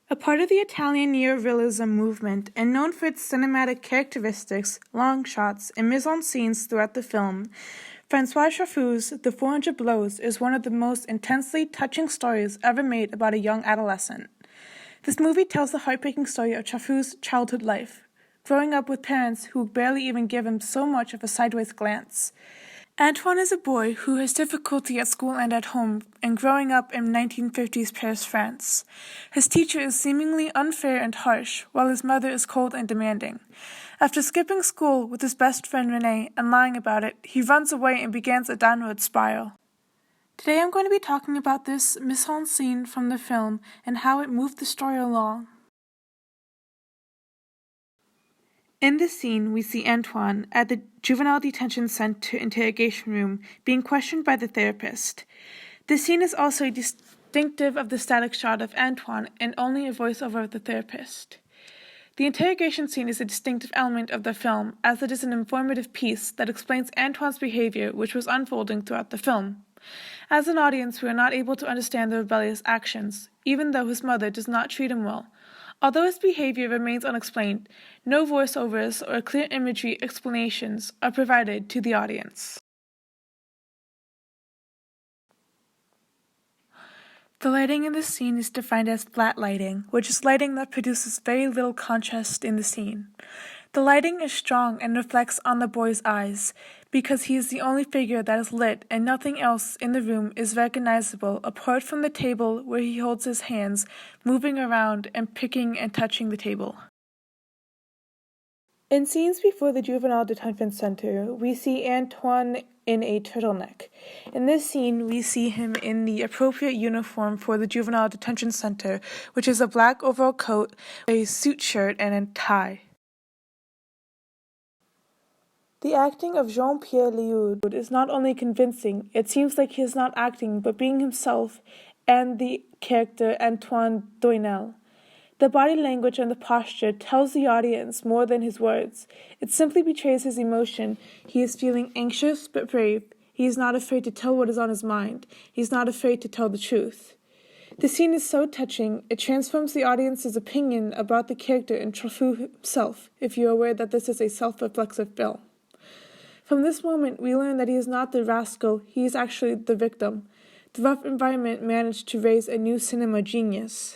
A part of the Italian neorealism movement and known for its cinematic characteristics, long shots, and mise-en-scenes throughout the film, Francois Truffaut's The 400 Blows is one of the most intensely touching stories ever made about a young adolescent. This movie tells the heartbreaking story of Truffaut's childhood life, growing up with parents who barely even give him so much of a sideways glance. Antoine is a boy who has difficulty at school and at home and growing up in 1950s Paris, France. His teacher is seemingly unfair and harsh, while his mother is cold and demanding. After skipping school with his best friend Renee and lying about it, he runs away and begins a downward spiral. Today I'm going to be talking about this mise-en-scene from the film and how it moved the story along. In this scene, we see Antoine at the Juvenile Detention Center interrogation room being questioned by the therapist. This scene is also distinctive of the static shot of Antoine and only a voiceover of the therapist. The interrogation scene is a distinctive element of the film, as it is an informative piece that explains Antoine's behavior which was unfolding throughout the film. As an audience, we are not able to understand the rebellious actions, even though his mother does not treat him well. Although his behavior remains unexplained, no voiceovers or clear imagery explanations are provided to the audience. The lighting in this scene is defined as flat lighting, which is lighting that produces very little contrast in the scene. The lighting is strong and reflects on the boy's eyes, because he is the only figure that is lit and nothing else in the room is recognizable apart from the table where he holds his hands, moving around and picking and touching the table. In scenes before the Juvenile Detention Center, we see Antoine in a turtleneck. In this scene, we see him in the appropriate uniform for the Juvenile Detention Center, which is a black overall coat, a suit shirt, and a tie. The acting of Jean-Pierre Léaud is not only convincing, it seems like he is not acting but being himself and the character Antoine Doinel. The body language and the posture tells the audience more than his words. It simply betrays his emotion. He is feeling anxious but brave. He is not afraid to tell what is on his mind. He is not afraid to tell the truth. The scene is so touching, it transforms the audience's opinion about the character and Truffaut himself, if you are aware that this is a self-reflexive film. From this moment, we learn that he is not the rascal, he is actually the victim. The rough environment managed to raise a new cinema genius.